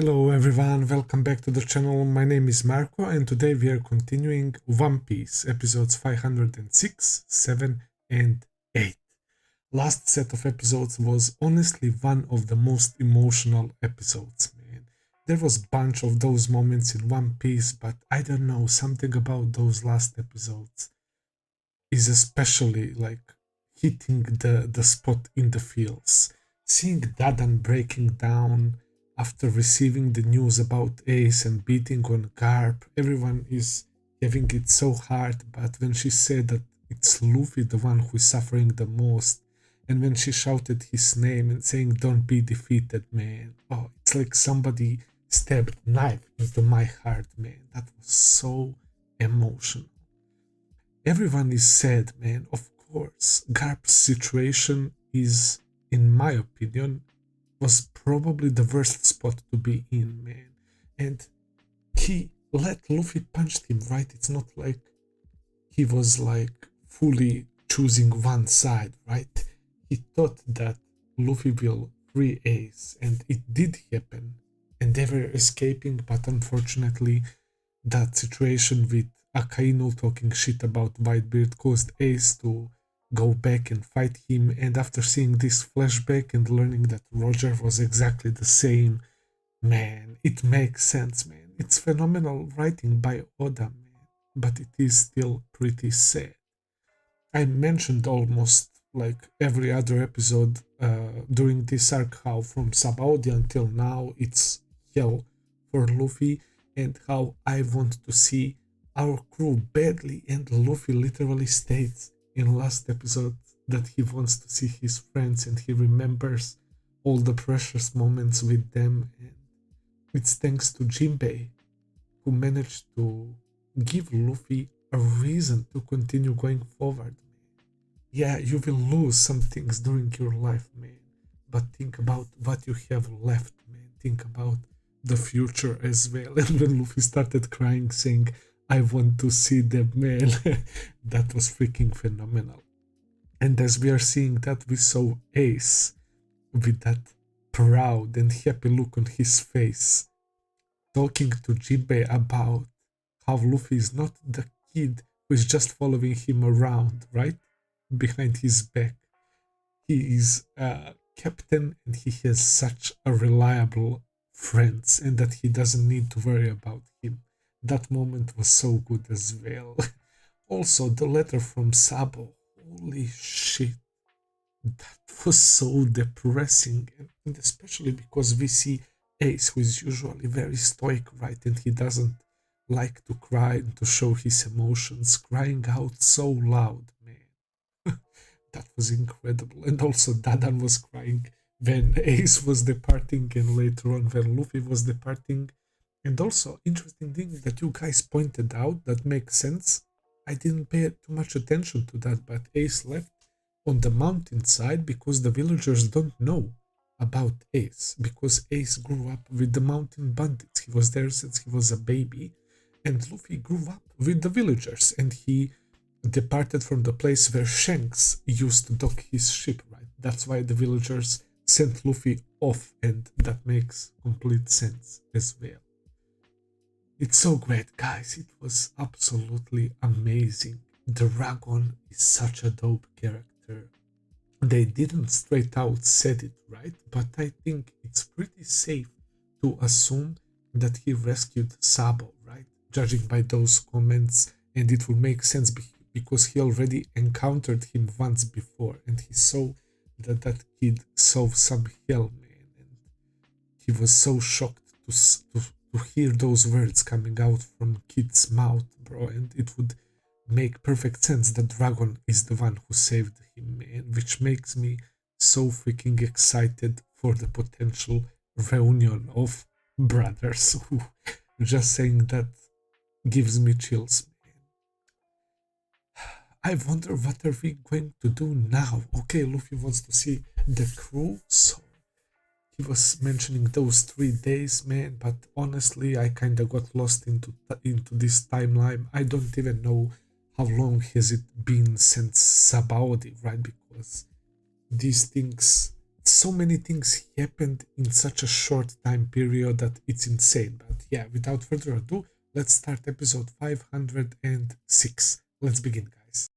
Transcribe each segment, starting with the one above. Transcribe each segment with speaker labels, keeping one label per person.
Speaker 1: Hello everyone, welcome back to the channel. My name is Marco and today we are continuing One Piece episodes 506, 7 and 8. Last set of episodes was honestly one of the most emotional episodes, man. There was a bunch of those moments in One Piece, but I don't know, something about those last episodes is especially like hitting the spot in the feels. Seeing Dadan breaking down after receiving the news about Ace and beating on Garp, everyone is having it so hard, but when she said that it's Luffy the one who is suffering the most, and when she shouted his name and saying don't be defeated, man, oh, it's like somebody stabbed knife into my heart, man. That was so emotional. Everyone is sad, man. Of course, Garp's situation is, in my opinion, was probably the worst spot to be in, man. And he let Luffy punch him, right? It's not like he was like fully choosing one side, right? He thought that Luffy will free Ace, and it did happen. And they were escaping, but unfortunately, that situation with Akainu talking shit about Whitebeard caused Ace to go back and fight him, and after seeing this flashback and learning that Roger was exactly the same, man, it makes sense, man. It's phenomenal writing by Oda, man, but it is still pretty sad. I mentioned almost like every other episode during this arc how from Sabaody until now it's hell for Luffy, and how I want to see our crew badly, and Luffy literally states in last episode that he wants to see his friends and he remembers all the precious moments with them, and it's thanks to Jinbei who managed to give Luffy a reason to continue going forward. Yeah, you will lose some things during your life, man, but think about what you have left, man. Think about the future as well. And when Luffy started crying, saying, I want to see them, man, that was freaking phenomenal. And as we are seeing that, we saw Ace with that proud and happy look on his face, talking to Jinbei about how Luffy is not the kid who is just following him around, right? Behind his back. He is a captain and he has such a reliable friends, and that he doesn't need to worry about him. That moment was so good as well. Also, the letter from Sabo. Holy shit. That was so depressing, and especially because we see Ace, who is usually very stoic, right? And he doesn't like to cry and to show his emotions, crying out so loud, man. That was incredible. And also, Dadan was crying when Ace was departing, and later on when Luffy was departing. And also, interesting thing that you guys pointed out that makes sense. I didn't pay too much attention to that, but Ace left on the mountainside because the villagers don't know about Ace, because Ace grew up with the mountain bandits. He was there since he was a baby, and Luffy grew up with the villagers, and he departed from the place where Shanks used to dock his ship, right? That's why the villagers sent Luffy off, and that makes complete sense as well. It's so great, guys. It was absolutely amazing. Dragon is such a dope character. They didn't straight out said it, right? But I think it's pretty safe to assume that he rescued Sabo, right? Judging by those comments, and it will make sense because he already encountered him once before, and he saw that that kid saw some hell, man, and he was so shocked to hear those words coming out from kid's mouth, bro, and it would make perfect sense that Dragon is the one who saved him, man, which makes me so freaking excited for the potential reunion of brothers. Just saying that gives me chills, man. I wonder what are we going to do now. Okay, Luffy wants to see the crew, so he was mentioning those 3 days, man, but honestly, I kinda got lost into this timeline. I don't even know how long has it been since Sabaody, right? Because these things so many things happened in such a short time period that it's insane. But yeah, without further ado, let's start episode 506. Let's begin, guys.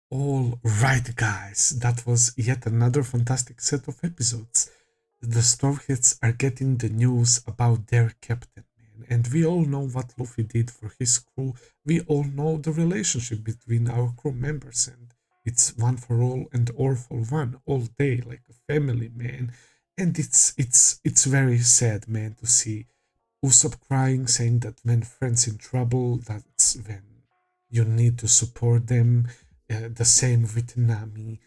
Speaker 1: All right, guys, that was yet another fantastic set of episodes. The Stormheads are getting the news about their captain, man, and we all know what Luffy did for his crew. We all know the relationship between our crew members, and it's one for all and all for one, all day, like a family, man. And it's very sad, man, to see Usopp crying, saying that when friends in trouble, that's when you need to support them. The same with Nami.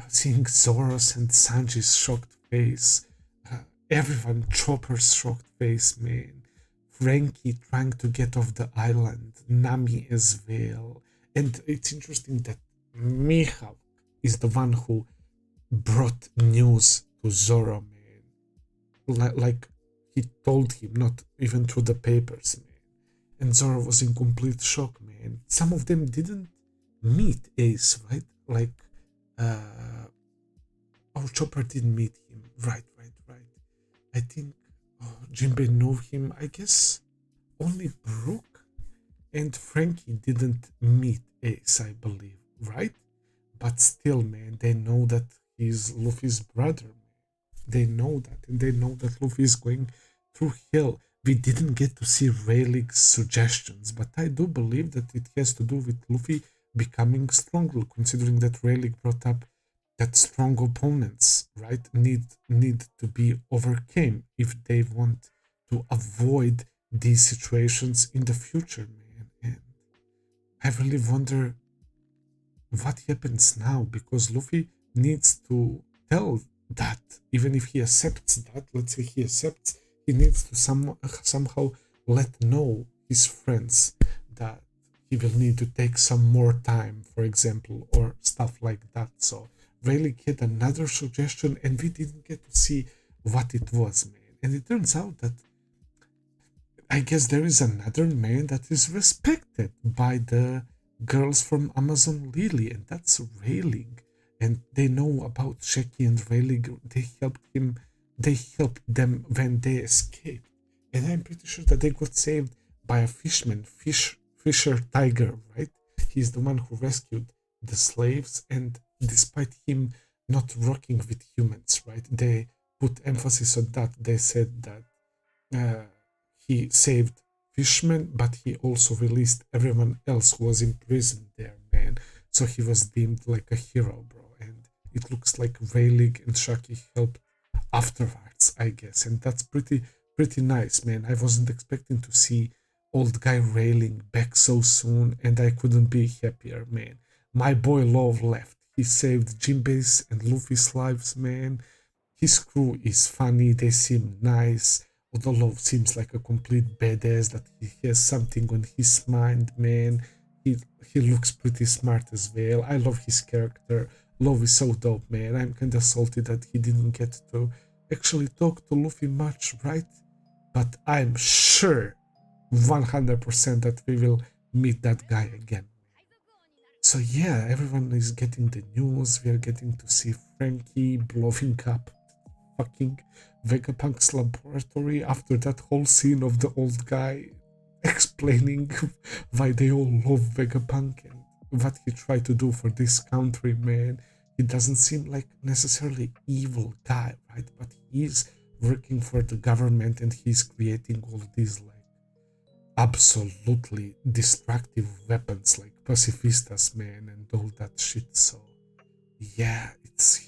Speaker 1: Seeing Zoro's and Sanji's shocked face. Uh, Everyone, Chopper's shocked face, man. Franky trying to get off the island. Nami as well. And it's interesting that Mihawk is the one who brought news to Zoro, man. Like he told him, not even through the papers, man. And Zoro was in complete shock, man. Some of them didn't meet Ace, right? Like, oh, Chopper didn't meet him. Right. I think Jinbei knew him. I guess only Brooke and Frankie didn't meet Ace, I believe, right? But still, man, they know that he's Luffy's brother. They know that, and they know that Luffy is going through hell. We didn't get to see Rayleigh's suggestions, but I do believe that it has to do with Luffy becoming stronger, considering that Rayleigh brought up that strong opponents, right, need to be overcame if they want to avoid these situations in the future, man. And I really wonder what happens now, because Luffy needs to tell that, even if he accepts that, let's say he accepts, he needs to somehow let know his friends that he will need to take some more time, for example, or stuff like that. So Rayleigh had another suggestion, and we didn't get to see what it was, man. And it turns out that I guess there is another man that is respected by the girls from Amazon Lily, and that's Rayleigh. And they know about Sheki and Rayleigh. They helped him. They helped them when they escaped. And I'm pretty sure that they got saved by a fisherman, Fisher Tiger, right? He's the one who rescued the slaves, and despite him not working with humans, right? They put emphasis on that. They said that he saved fishermen, but he also released everyone else who was imprisoned there, man. So he was deemed like a hero, bro. And it looks like Rayleigh and Shaki helped afterwards, I guess. And that's pretty nice, man. I wasn't expecting to see old guy Rayleigh back so soon, and I couldn't be happier, man. My boy Love left. He saved Jinbei's and Luffy's lives, man. His crew is funny, they seem nice. Although Love seems like a complete badass, that he has something on his mind, man. He he looks pretty smart as well. I love his character. Love is so dope, man. I'm kinda salty that he didn't get to actually talk to Luffy much, right? But I'm sure 100% that we will meet that guy again. So yeah, everyone is getting the news. We are getting to see Franky blowing up fucking Vegapunk's laboratory after that whole scene of the old guy explaining why they all love Vegapunk and what he tried to do for this country, man. He doesn't seem like necessarily evil guy, right? But he's working for the government, and he's creating all these like absolutely destructive weapons like pacifistas, man, and all that shit. So yeah,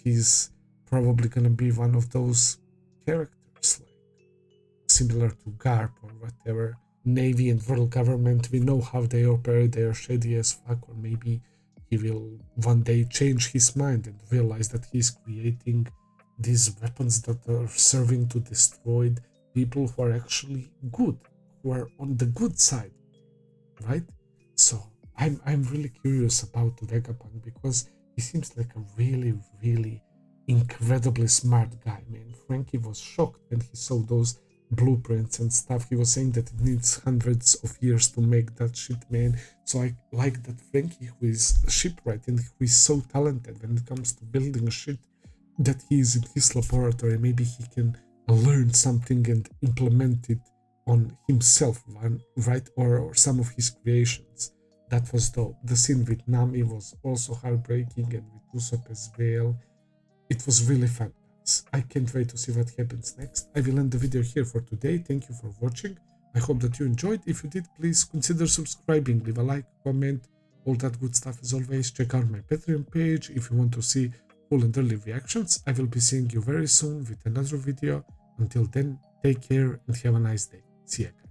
Speaker 1: he's probably gonna be one of those characters like similar to Garp or whatever. Navy and world government, we know how they operate. They are shady as fuck. Or maybe he will one day change his mind and realize that he's creating these weapons that are serving to destroy people who are actually good, who are on the good side, right? So I'm really curious about Vegapunk, because he seems like a really incredibly smart guy, man. Frankie was shocked when he saw those blueprints and stuff. He was saying that it needs hundreds of years to make that shit, man. So I like that Franky, who is a shipwright and who is so talented when it comes to building a shit, that he is in his laboratory. Maybe he can learn something and implement it on himself, right? Or some of his creations. That was dope. The scene with Nami was also heartbreaking, and with Usopp as well. It was really fun, guys. I can't wait to see what happens next. I will end the video here for today. Thank you for watching. I hope that you enjoyed. If you did, please consider subscribing, leave a like, comment, all that good stuff as always. Check out my Patreon page if you want to see full and early reactions. I will be seeing you very soon with another video. Until then, take care and have a nice day. See ya.